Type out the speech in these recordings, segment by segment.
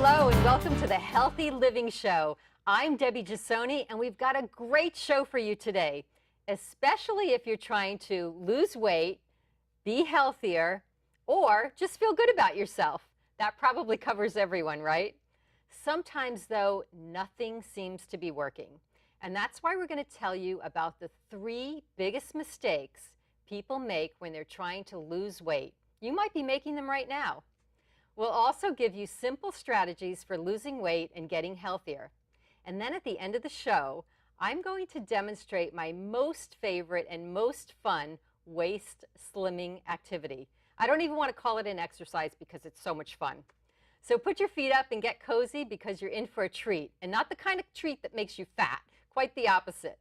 Hello and welcome to the Healthy Living Show. I'm Debbie Gisonni and we've got a great show for you today, especially if you're trying to lose weight, be healthier, or just feel good about yourself. That probably covers everyone, right? Sometimes, though, nothing seems to be working. And that's why we're going to tell you about the 3 biggest mistakes people make when they're trying to lose weight. You might be making them right now. We'll also give you simple strategies for losing weight and getting healthier. And then at the end of the show, I'm going to demonstrate my most favorite and most fun waist slimming activity. I don't even want to call it an exercise because it's so much fun. So put your feet up and get cozy because you're in for a treat, and not the kind of treat that makes you fat, quite the opposite.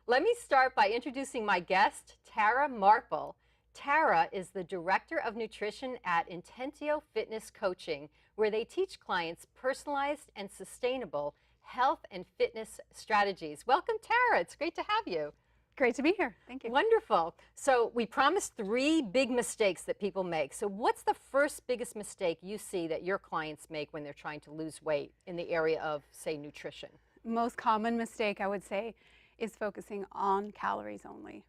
Let me start by introducing my guest, Tara Marple. Tara is the Director of Nutrition at Intentio Fitness Coaching, where they teach clients personalized and sustainable health and fitness strategies. Welcome, Tara. It's great to have you. Great to be here. Thank you. Wonderful. So we promised 3 big mistakes that people make. So what's the first biggest mistake you see that your clients make when they're trying to lose weight in the area of, say, nutrition? Most common mistake, I would say, is focusing on calories only.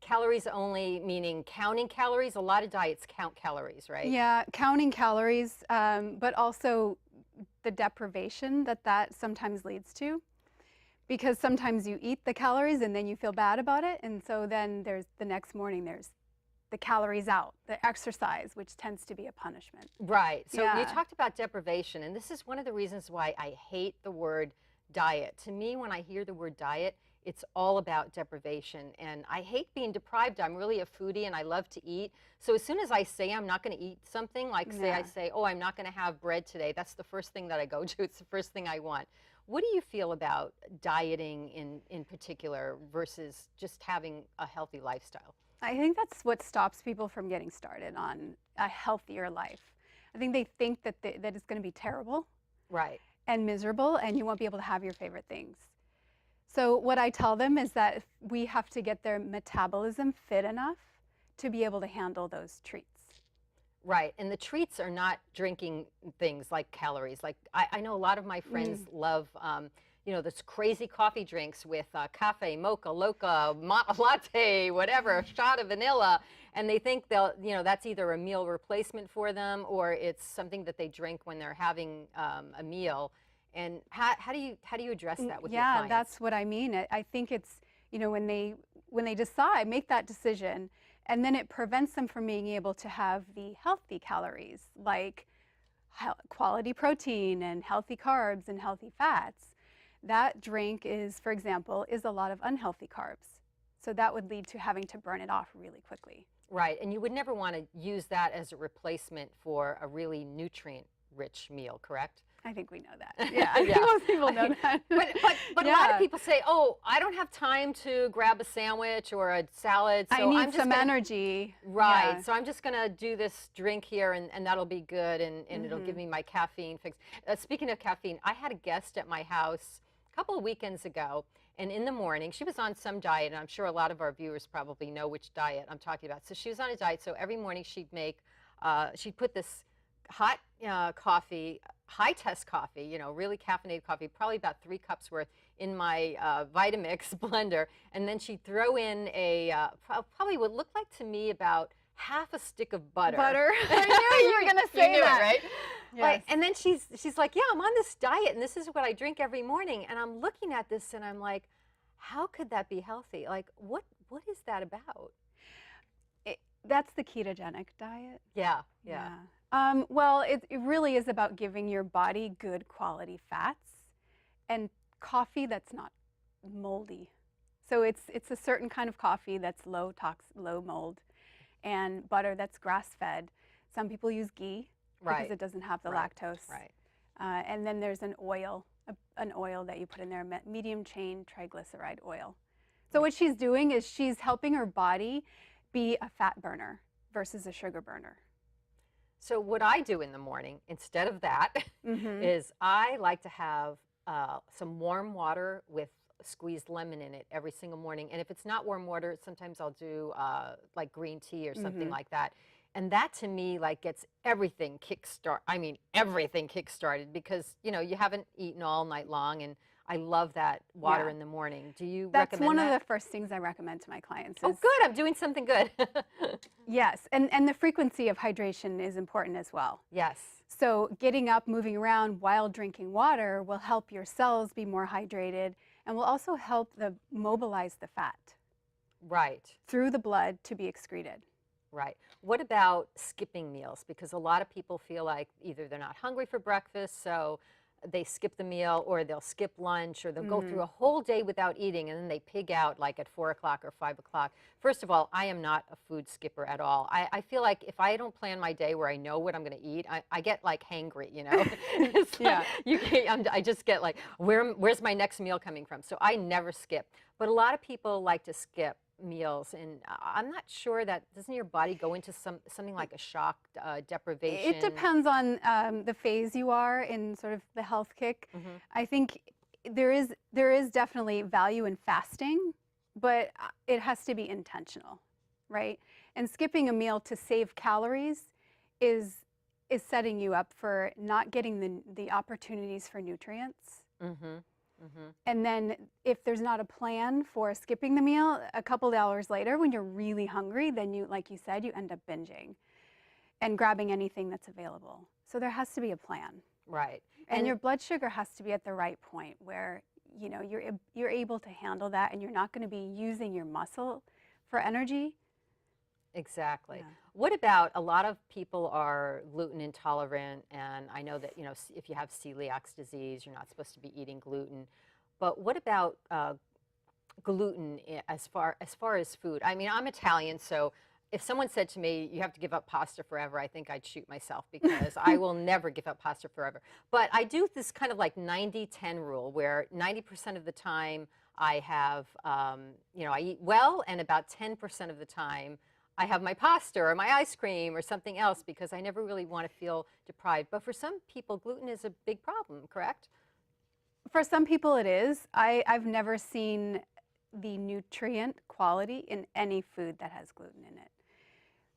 Calories only, meaning counting calories? A lot of diets count calories, right? Yeah, counting calories, but also the deprivation that sometimes leads to. Because sometimes you eat the calories and then you feel bad about it, and so then there's the next morning there's the calories out, the exercise, which tends to be a punishment. Right. So Yeah. you talked about deprivation, and this is one of the reasons why I hate the word diet. To me, when I hear the word diet, it's all about deprivation, and I hate being deprived. I'm really a foodie and I love to eat. So as soon as I say I'm not going to eat something, like say I say, oh, I'm not going to have bread today, that's the first thing that I go to. It's the first thing I want. What do you feel about dieting in particular versus just having a healthy lifestyle? I think that's what stops people from getting started on a healthier life. I think they think that that it's going to be terrible, right, and miserable, and you won't be able to have your favorite things. So what I tell them is that we have to get their metabolism fit enough to be able to handle those treats. Right, and the treats are not drinking things like calories. Like I know a lot of my friends love, you know, this crazy coffee drinks with cafe, mocha, loca, latte, whatever, a shot of vanilla, and they think they'll, you know, that's either a meal replacement for them or it's something that they drink when they're having a meal. And how do you address that with your clients? Yeah, that's what I mean. I think it's, you know, when they decide, make that decision, and then it prevents them from being able to have the healthy calories, like quality protein and healthy carbs and healthy fats. That drink is, for example, is a lot of unhealthy carbs. So that would lead to having to burn it off really quickly. Right, and you would never want to use that as a replacement for a really nutrient-rich meal, correct? I think we know that. Yeah, I think most people know that. But a lot of people say, oh, I don't have time to grab a sandwich or a salad, so I need I'm just some gonna, energy. Right, Yeah. so I'm just going to do this drink here and that'll be good and it'll give me my caffeine fix. Speaking of caffeine, I had a guest at my house a couple of weekends ago, and in the morning, she was on some diet, and I'm sure a lot of our viewers probably know which diet I'm talking about. So she was on a diet, so every morning she'd put this hot coffee, high test coffee, you know, really caffeinated coffee, probably about 3 cups worth in my Vitamix blender, and then she'd throw in a probably what looked like to me about half a stick of butter. Butter. I knew you were going to say you knew that. It, right? Yes. Like, and then she's like, yeah, I'm on this diet, and this is what I drink every morning, and I'm looking at this, and I'm like, how could that be healthy? Like, what is that about? That's the ketogenic diet. Yeah. Well, it really is about giving your body good quality fats and coffee that's not moldy. So it's a certain kind of coffee that's low mold, and butter that's grass-fed. Some people use ghee because it doesn't have the lactose. Right. And then there's an oil that you put in there, medium chain triglyceride oil. So what she's doing is she's helping her body be a fat burner versus a sugar burner. So what I do in the morning, instead of that, is I like to have some warm water with squeezed lemon in it every single morning. And if it's not warm water, sometimes I'll do like green tea or something like that. And that to me like gets everything everything kick-started, because you haven't eaten all night long, and I love that water in the morning. Do you That's recommend one that? of the first things I recommend to my clients. Oh, good. I'm doing something good. Yes, and the frequency of hydration is important as well. Yes. So getting up, moving around while drinking water will help your cells be more hydrated, and will also help mobilize the fat Right. through the blood to be excreted. Right. What about skipping meals? Because a lot of people feel like either they're not hungry for breakfast, so they skip the meal, or they'll skip lunch, or they'll go through a whole day without eating, and then they pig out like at 4 o'clock or 5 o'clock. First of all, I am not a food skipper at all. I feel like if I don't plan my day where I know what I'm going to eat, I get like hangry, It's like, I just get like, where's my next meal coming from? So I never skip. But a lot of people like to skip meals, and I'm not sure that, doesn't your body go into something like a shock deprivation? It depends on the phase you are in sort of the health kick. I think there is definitely value in fasting, but it has to be intentional, right? And skipping a meal to save calories is setting you up for not getting the opportunities for nutrients. And then if there's not a plan for skipping the meal, a couple of hours later when you're really hungry, then you, like you said, you end up binging and grabbing anything that's available. So there has to be a plan. Right. And your blood sugar has to be at the right point where, you're able to handle that, and you're not going to be using your muscle for energy. Exactly. Yeah. What about, a lot of people are gluten intolerant, and I know that, if you have celiac disease, you're not supposed to be eating gluten. But what about gluten as far as food? I mean, I'm Italian, so if someone said to me, you have to give up pasta forever, I think I'd shoot myself, because I will never give up pasta forever. But I do this kind of like 90-10 rule, where 90% of the time I have, I eat well, and about 10% of the time I have my pasta or my ice cream or something else, because I never really want to feel deprived. But for some people, gluten is a big problem, correct? For some people it is. I've never seen the nutrient quality in any food that has gluten in it.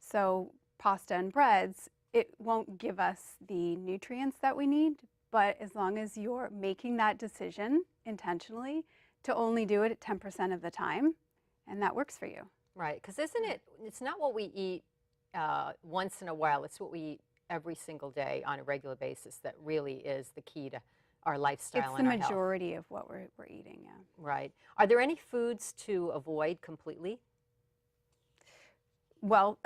So pasta and breads, it won't give us the nutrients that we need, but as long as you're making that decision intentionally to only do it at 10% of the time, and that works for you. Right, because it's not what we eat once in a while, it's what we eat every single day on a regular basis that really is the key to our lifestyle and our health. It's the majority of what we're eating, yeah. Right. Are there any foods to avoid completely? Well,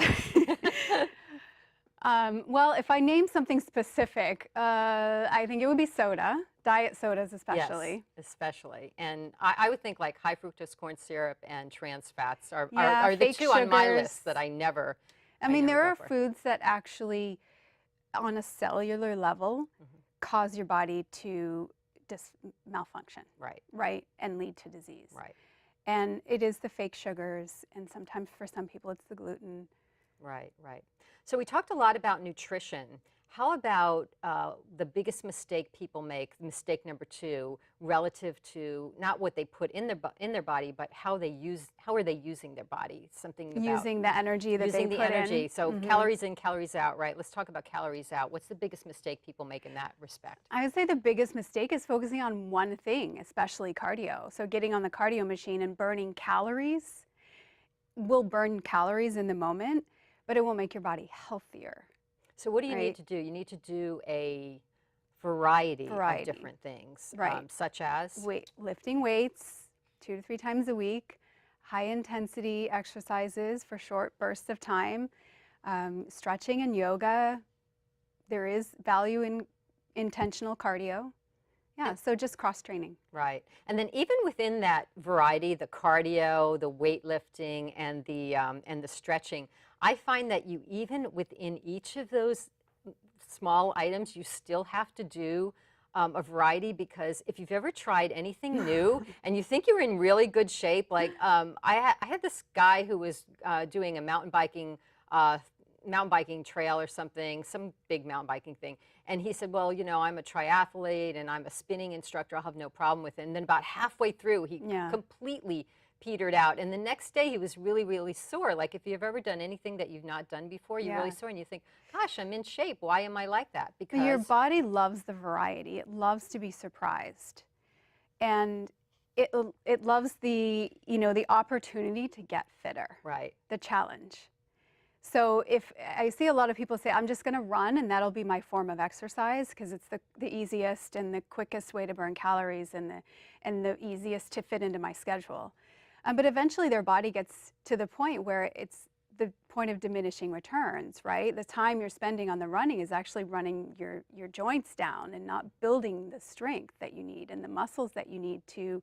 well, if I name something specific, I think it would be soda, diet sodas especially. Yes, especially. And I would think like high fructose corn syrup and trans fats are the two on my list that I never. I mean, there are foods that actually, on a cellular level, cause your body to malfunction. Right. Right, and lead to disease. Right. And it is the fake sugars, and sometimes for some people it's the gluten. Right, right. So we talked a lot about nutrition. How about the biggest mistake people make, mistake number 2, relative to not what they put in their body, but how are they using their body? Something about using the energy that they put in. Using the energy. So calories in, calories out, right? Let's talk about calories out. What's the biggest mistake people make in that respect? I would say the biggest mistake is focusing on one thing, especially cardio. So getting on the cardio machine and burning calories will burn calories in the moment, but it will make your body healthier. So what do you need to do? You need to do a variety of different things, such as? Lifting weights 2 to 3 times a week, high intensity exercises for short bursts of time, stretching and yoga. There is value in intentional cardio. Yeah, so just cross-training. Right. And then even within that variety, the cardio, the weightlifting, and the stretching, I find that you, even within each of those small items, you still have to do a variety, because if you've ever tried anything new and you think you're in really good shape, like I had this guy who was doing a mountain biking trail or something, some big mountain biking thing. And he said, well, I'm a triathlete and I'm a spinning instructor, I'll have no problem with it. And then about halfway through, he completely petered out. And the next day he was really, really sore. Like if you've ever done anything that you've not done before, you're really sore and you think, gosh, I'm in shape. Why am I like that? Because your body loves the variety. It loves to be surprised. And it loves the, the opportunity to get fitter. Right. The challenge. So if I see a lot of people say, I'm just going to run and that'll be my form of exercise because it's the easiest and the quickest way to burn calories and the easiest to fit into my schedule. But eventually their body gets to the point where it's the point of diminishing returns, right? The time you're spending on the running is actually running your joints down and not building the strength that you need and the muscles that you need to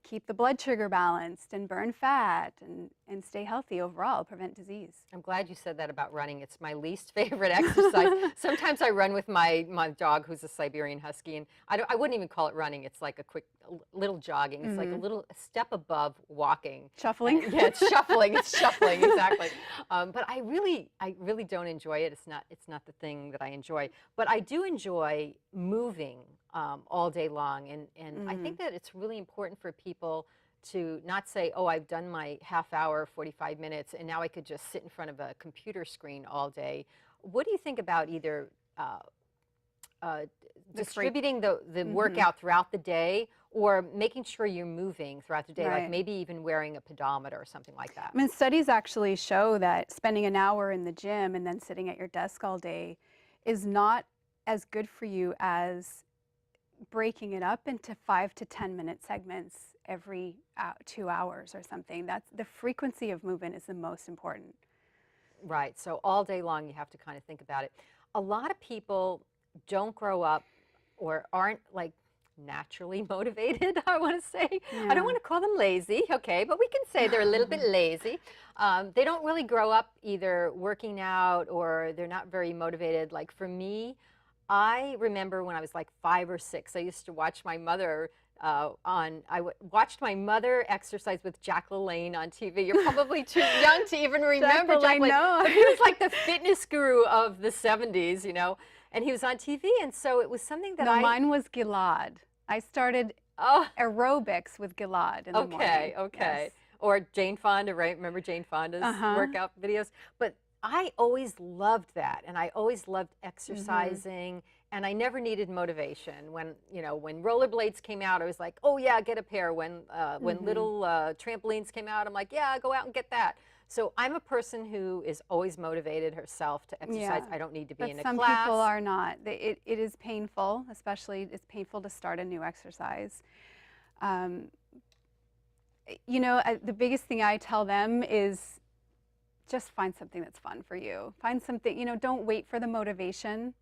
keep the blood sugar balanced and burn fat and stay healthy overall, prevent disease. I'm glad you said that about running. It's my least favorite exercise. Sometimes I run with my dog, who's a Siberian Husky, and I wouldn't even call it running. It's like a quick little jogging. It's like a step above walking. Shuffling? Yeah, it's shuffling. It's shuffling, exactly. But I really don't enjoy it. It's not the thing that I enjoy. But I do enjoy moving all day long, and I think that it's really important for people to not say, oh, I've done my half hour, 45 minutes, and now I could just sit in front of a computer screen all day. What do you think about either distributing the workout throughout the day or making sure you're moving throughout the day, like maybe even wearing a pedometer or something like that? I mean, studies actually show that spending an hour in the gym and then sitting at your desk all day is not as good for you as breaking it up into 5 to 10 minute segments every 2 hours or something. That's the frequency of movement is the most important. Right. So all day long you have to kind of think about it. A lot of people don't grow up or aren't like naturally motivated, I want to say. Yeah. I don't want to call them lazy, okay, but we can say they're a little bit lazy. They don't really grow up either working out or they're not very motivated. Like for me, I remember when I was like 5 or 6, I used to watch my mother watched my mother exercise with Jack LaLanne on TV. You're probably too young to even remember Jack LaLanne. But he was like the fitness guru of the 70s, and he was on TV. And so it was something that mine was Gilad. I started aerobics with Gilad in the morning. Okay. Yes. Or Jane Fonda, right? Remember Jane Fonda's workout videos? But I always loved that, and I always loved exercising, and I never needed motivation. When rollerblades came out, I was like, oh yeah, get a pair. When little trampolines came out, I'm like, yeah, go out and get that. So I'm a person who is always motivated herself to exercise. I don't need to be in a class. But some people are not. It is painful, especially it's painful to start a new exercise. The biggest thing I tell them is just find something that's fun for you. Find something, don't wait for the motivation.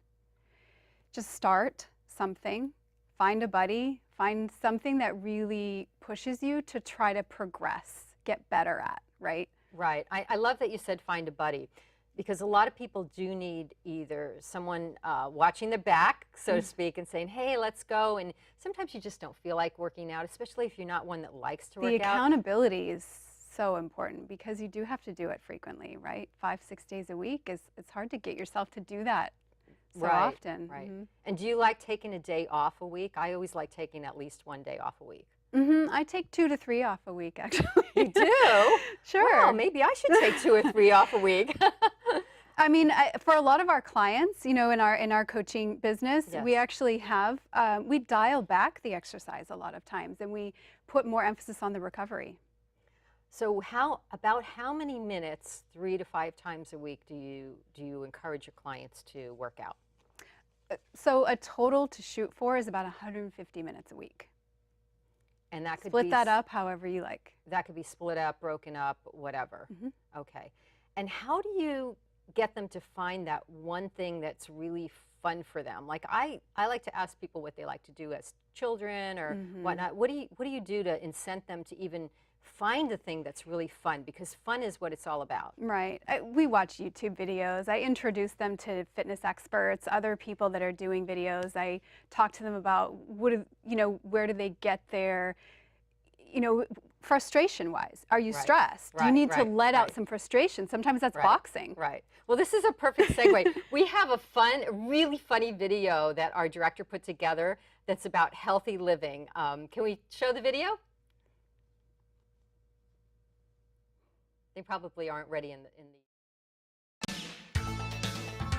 Just start something, find a buddy, find something that really pushes you to try to progress, get better at, right? Right. I love that you said find a buddy, because a lot of people do need either someone watching their back, so to speak, and saying, hey, let's go. And sometimes you just don't feel like working out, especially if you're not one that likes to work out. The accountability is so important because you do have to do it frequently, right? 5-6 days a week it's hard to get yourself to do that so often. Right. And do you like taking a day off a week? I always like taking at least one day off a week. I take 2 to 3 off a week, actually. You do? Sure. Well, maybe I should take 2 or 3 off a week. I mean, for a lot of our clients, in our coaching business, we actually have we dial back the exercise a lot of times, and we put more emphasis on the recovery. So about how many minutes, 3 to 5 times a week, do you encourage your clients to work out? So a total to shoot for is about 150 minutes a week. And that could split that up however you like. That could be split up, broken up, whatever. Okay. And how do you get them to find that one thing that's really fun for them? Like I like to ask people what they like to do as children or whatnot. What do you do to incent them to even find the thing that's really fun, because fun is what it's all about. Right. We watch YouTube videos. I introduce them to fitness experts, other people that are doing videos. I talk to them about where do they get their, frustration-wise. Are you stressed? Do you need to let out some frustration? Sometimes that's boxing. Right. Well, this is a perfect segue. We have a really funny video that our director put together that's about healthy living. Can we show the video? They probably aren't ready in the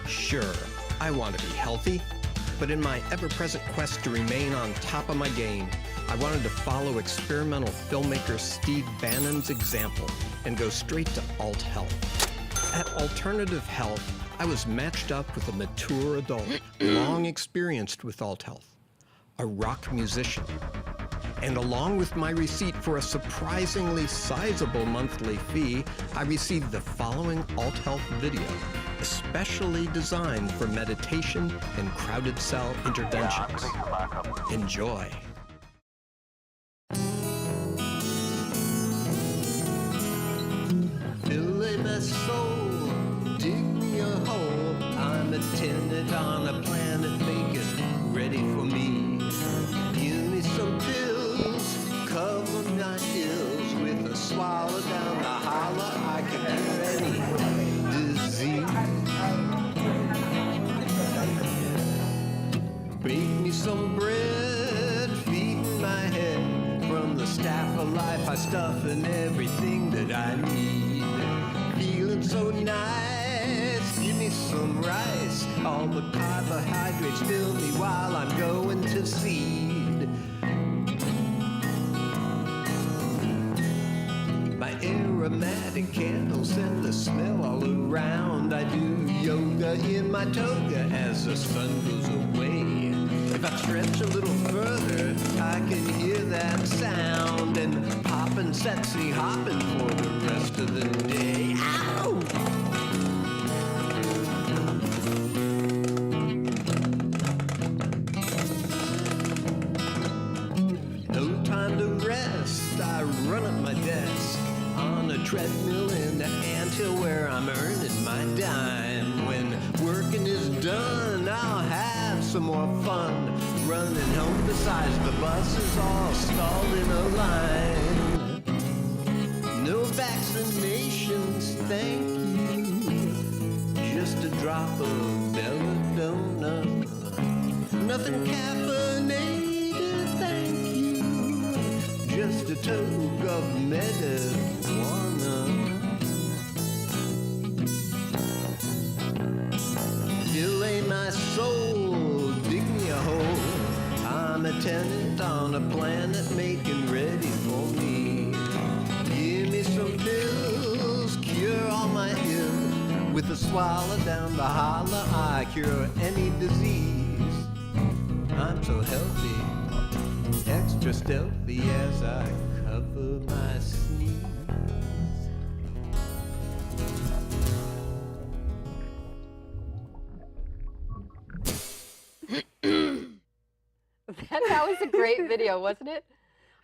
Sure, I want to be healthy, but in my ever-present quest to remain on top of my game, I wanted to follow experimental filmmaker Steve Bannon's example and go straight to alt health. At Alternative Health, I was matched up with a mature adult, long experienced with alt health, a rock musician. And along with my receipt for a surprisingly sizable monthly fee, I received the following alt health video, especially designed for meditation and crowded cell interventions. Enjoy. Fill in my soul, dig me a hole. I'm a tenant on a planet, make it ready for me. Give me some pills, cover my ills. With a swallow down the holler, I can cure any disease. Bake me some bread, feeding my head. From the staff of life, I stuff in everything that I need. Feeling so nice, give me some rice. All the carbohydrates fill me while I'm going to seed. My aromatic candles send the smell all around. I do yoga in my toga as the sun goes away. If I stretch a little further, I can hear that sound and poppin' sets me hopping for the rest of the day. Ow! No time to rest, I run at my desk on a treadmill in the anthill where I'm earning my dime. When working is done, I'll have some more fun. Running home besides the buses all stalled in a line. No vaccinations, thank you. Just a drop of belladonna. Nothing caffeinated, thank you. Just a toke of marijuana. Delay my soul, dig me a hole. I'm a tenant on a planet making ready for me. Give me some pills, cure all my ills. With a swallow down the holler, I cure any disease. I'm so healthy, extra stealthy as I cover my sneeze. That was a great video, wasn't it?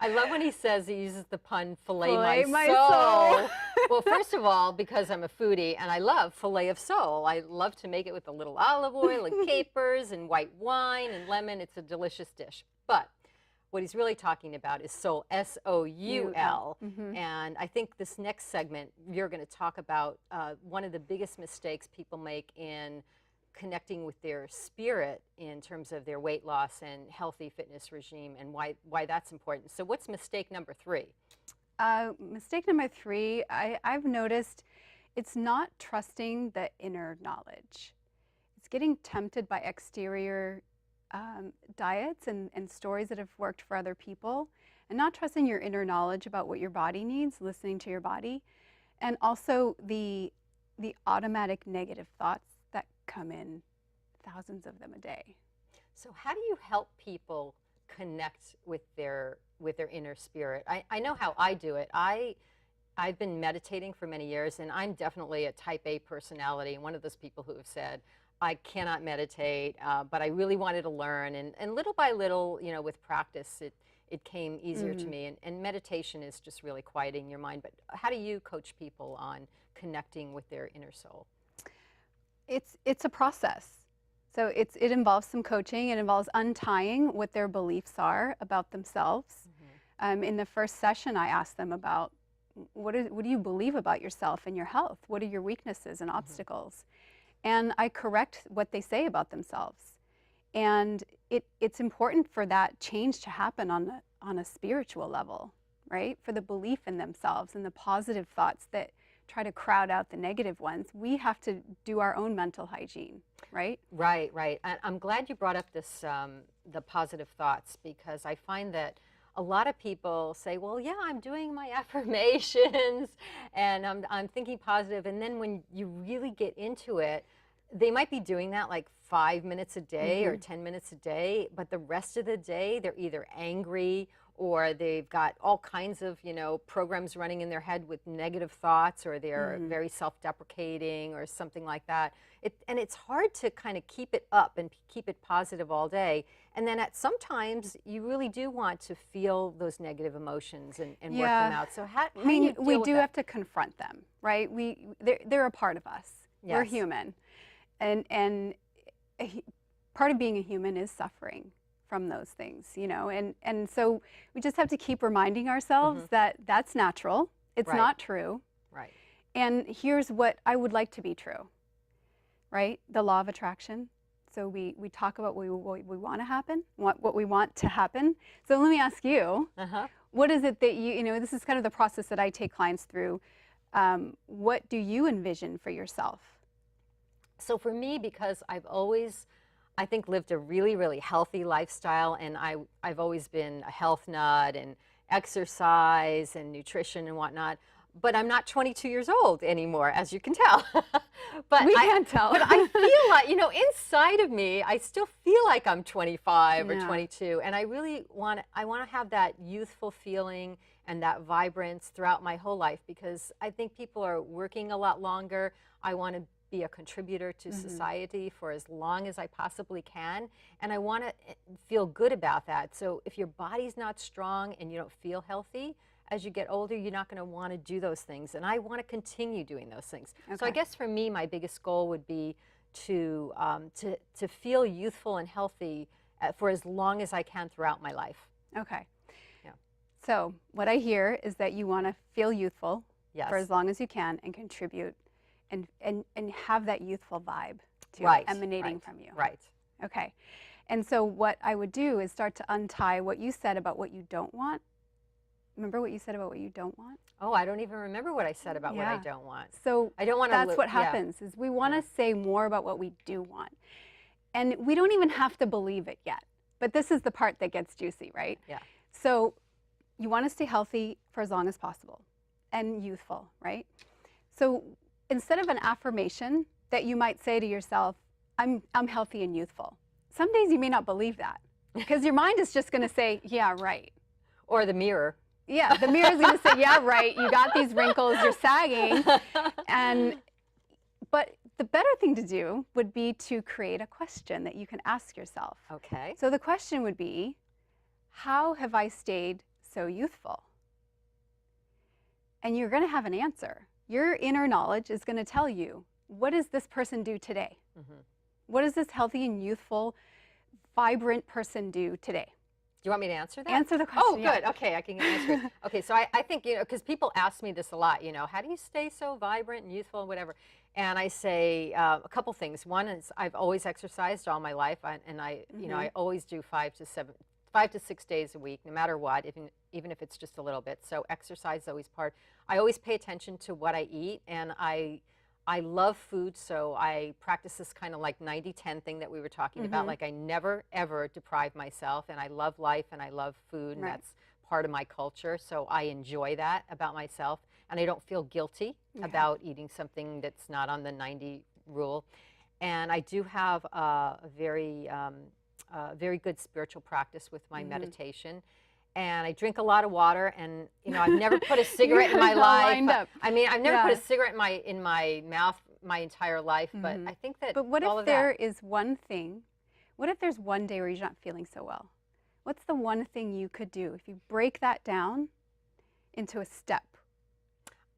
I love when he says, he uses the pun, fillet Fillet my my soul. soul. Well, first of all, because I'm a foodie and I love fillet of soul. I love to make it with a little olive oil and capers and white wine and lemon. It's a delicious dish. But what he's really talking about is soul, S-O-U-L. And I think this next segment, you're going to talk about one of the biggest mistakes people make in connecting with their spirit in terms of their weight loss and healthy fitness regime, and why that's important. So what's mistake number 3? Mistake number 3, I've noticed it's not trusting the inner knowledge. It's getting tempted by exterior diets and stories that have worked for other people, and not trusting your inner knowledge about what your body needs, listening to your body, and also the automatic negative thoughts that come in, thousands of them a day. So how do you help people connect with their inner spirit? I know how I do it. I've been meditating for many years, and I'm definitely a type A personality, and one of those people who have said, I cannot meditate, but I really wanted to learn, and little by little, you know, with practice, it came easier to me, and meditation is just really quieting your mind. But how do you coach people on connecting with their inner soul? It's a process. So it involves some coaching. It involves untying what their beliefs are about themselves. In the first session, I asked them about what do you believe about yourself and your health? What are your weaknesses and obstacles? And I correct what they say about themselves. And it's important for that change to happen on a spiritual level, right? For the belief in themselves and the positive thoughts that try to crowd out the negative ones. We have to do our own mental hygiene, right? Right, right. And I'm glad you brought up this, the positive thoughts, because I find that a lot of people say, well, yeah, I'm doing my affirmations and I'm thinking positive. And then when you really get into it, they might be doing that like 5 minutes a day or 10 minutes a day, but the rest of the day they're either angry or they've got all kinds of, you know, programs running in their head with negative thoughts, or they're very self-deprecating or something like that. And it's hard to kind of keep it up and keep it positive all day. And then sometimes you really do want to feel those negative emotions and work them out. So how do you deal we with do that? have to confront them, right? They're a part of us. We're Yes. human. And part of being a human is suffering from those things, you know, and so we just have to keep reminding ourselves that that's natural. It's Right. not true. Right. And here's what I would like to be true, right? The law of attraction. So we talk about what we want to happen, what we want to happen. So let me ask you, what is it that you know, this is kind of the process that I take clients through. What do you envision for yourself? So for me, because I've always, I think, lived a really, really healthy lifestyle, and I've always been a health nut and exercise and nutrition and whatnot, but I'm not 22 years old anymore, as you can tell. But We can't tell. But I feel like, you know, inside of me, I still feel like I'm 25 or Yeah. 22, and I really want to have that youthful feeling and that vibrance throughout my whole life, because I think people are working a lot longer. I want to be a contributor to society for as long as I possibly can, and I want to feel good about that. So if your body's not strong and you don't feel healthy, as you get older, you're not going to want to do those things, and I want to continue doing those things. So I Okay. guess for me, my biggest goal would be to feel youthful and healthy for as long as I can throughout my life. Okay. Yeah. So what I hear is that you want to feel youthful Yes. for as long as you can and contribute and have that youthful vibe too, Right, emanating right, from you. Right. Okay. And so what I would do is start to untie what you said about what you don't want. Remember what you said about what you don't want? Oh, I don't even remember what I said about what I Yeah. don't want. So I don't want to. that's what happens is we want to say more about what we do want. And we don't even have to believe it yet. But this is the part that gets juicy, right? Yeah. So you want to stay healthy for as long as possible and youthful, right? So instead of an affirmation that you might say to yourself, I'm healthy and youthful. Some days you may not believe that because your mind is just going to say, yeah, right. Or the mirror. Yeah, the mirror's going to say, yeah, right, you got these wrinkles, you're sagging. But the better thing to do would be to create a question that you can ask yourself. Okay. So the question would be, how have I stayed so youthful? And you're going to have an answer. Your inner knowledge is going to tell you, what does this person do today? What does this healthy and youthful, vibrant person do today? Do you want me to answer that? Answer the question. Oh, yeah. good. Okay, I can answer it. Okay, so I think, you know, because people ask me this a lot, you know, how do you stay so vibrant and youthful and whatever? And I say a couple things. One is I've always exercised all my life, and I, you know, I always do 5 to 6 days a week, no matter what, even if it's just a little bit. So exercise is always part. I always pay attention to what I eat, and I love food, so I practice this kind of like 90-10 thing that we were talking about. Like I never, ever deprive myself, and I love life and I love food, and Right. that's part of my culture. So I enjoy that about myself, and I don't feel guilty about eating something that's not on the 90 rule. And I do have a very good spiritual practice with my meditation. And I drink a lot of water, and you know, I've never put a cigarette in my all life. lined up. I mean, I've never put Yeah. a cigarette in my mouth my entire life, but I think that But what all if of there that, is one thing, what if there's one day where you're not feeling so well? What's the one thing you could do if you break that down into a step?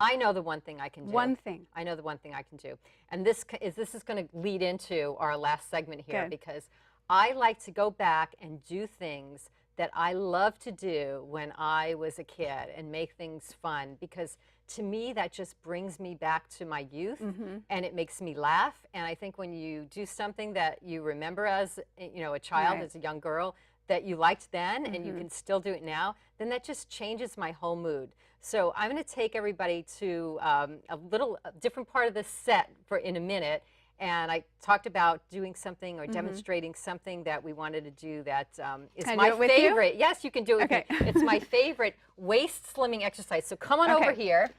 I know the one thing I can do. One thing. I know the one thing I can do. And this is going to lead into our last segment here, Good. because I like to go back and do things that I loved to do when I was a kid and make things fun, because to me that just brings me back to my youth, and it makes me laugh. And I think when you do something that you remember as a child, as a young girl, that you liked then and you can still do it now, then that just changes my whole mood. So I'm going to take everybody to a little different part of the set in a minute. And I talked about doing something or demonstrating something that we wanted to do that is my favorite. Yes, you can do it with me. It's my favorite waist slimming exercise. So come on over here,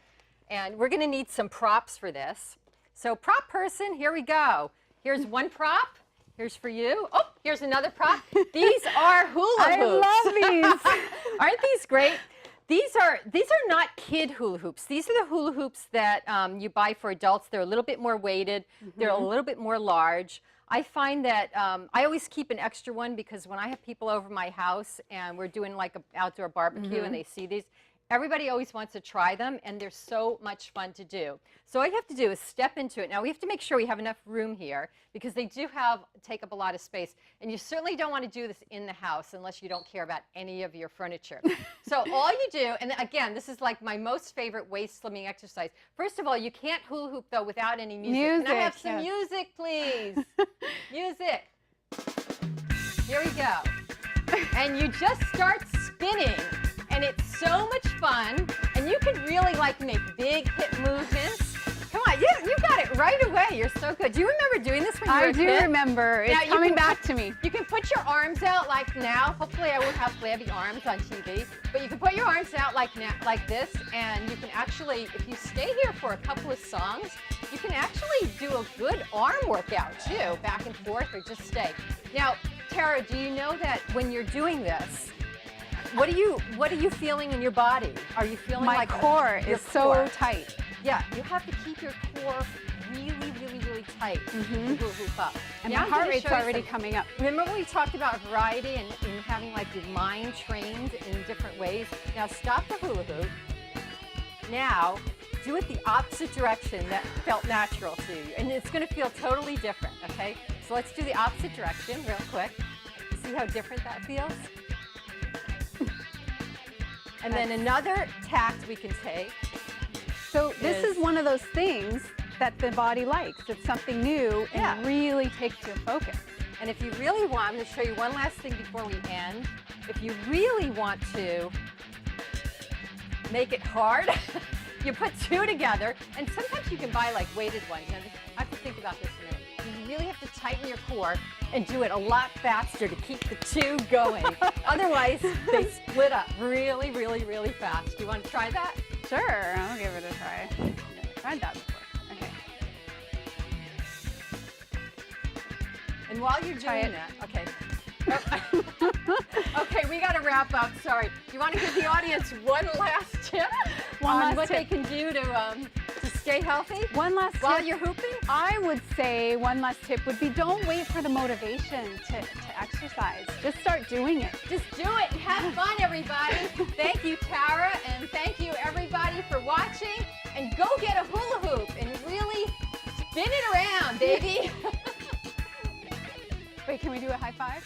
and we're going to need some props for this. So prop person, here we go. Here's one prop. Here's for you. Oh, here's another prop. These are hula hoops. I love these. Aren't these great? These are not kid hula hoops. These are the hula hoops that you buy for adults. They're a little bit more weighted. They're a little bit more large. I find that I always keep an extra one, because when I have people over my house and we're doing like an outdoor barbecue and they see these, everybody always wants to try them, and they're so much fun to do. So all you have to do is step into it. Now we have to make sure we have enough room here, because they do take up a lot of space. And you certainly don't want to do this in the house unless you don't care about any of your furniture. So all you do, and again, this is like my most favorite waist slimming exercise. First of all, you can't hula hoop though without any music. Can I have some music, please? Music. Here we go. And you just start spinning. And it's so much fun, and you can really like make big hip movements. Come on, you got it right away. You're so good. Do you remember doing this when you were a kid? I do remember. It's coming back to me. You can put your arms out like now. Hopefully I won't have flabby arms on TV, but you can put your arms out like this, and you can actually, if you stay here for a couple of songs, you can actually do a good arm workout too, back and forth, or just stay. Now, Tara, do you know that when you're doing this, what are you feeling in your body? Are you feeling like my core is so tight? Yeah, you have to keep your core really, really, really tight to hula hoop up. And my heart rate's already coming up. Remember when we talked about variety and having like your mind trained in different ways? Now stop the hula hoop. Now do it the opposite direction that felt natural to you, and it's going to feel totally different. Okay, so let's do the opposite direction real quick. See how different that feels? And then another tact we can take. So this is one of those things that the body likes. It's something new and really takes your focus. And if you really want, I'm going to show you one last thing before we end. If you really want to make it hard, you put two together, and sometimes you can buy like weighted ones. Now, I have to think about this a minute. You really have to tighten your core and do it a lot faster to keep the two going. Otherwise, they split up really, really, really fast. Do you want to try that? Sure, I'll give it a try. I've tried that before. Okay. And while you're doing that, okay. Okay, we got to wrap up. Sorry. You want to give the audience one last tip on what they can do to stay healthy? One last tip. While you're hooping? I would say one last tip would be, don't wait for the motivation to exercise. Just start doing it. Just do it and have fun, everybody. Thank you, Tara, and thank you, everybody, for watching. And go get a hula hoop and really spin it around, baby. Wait, can we do a high five?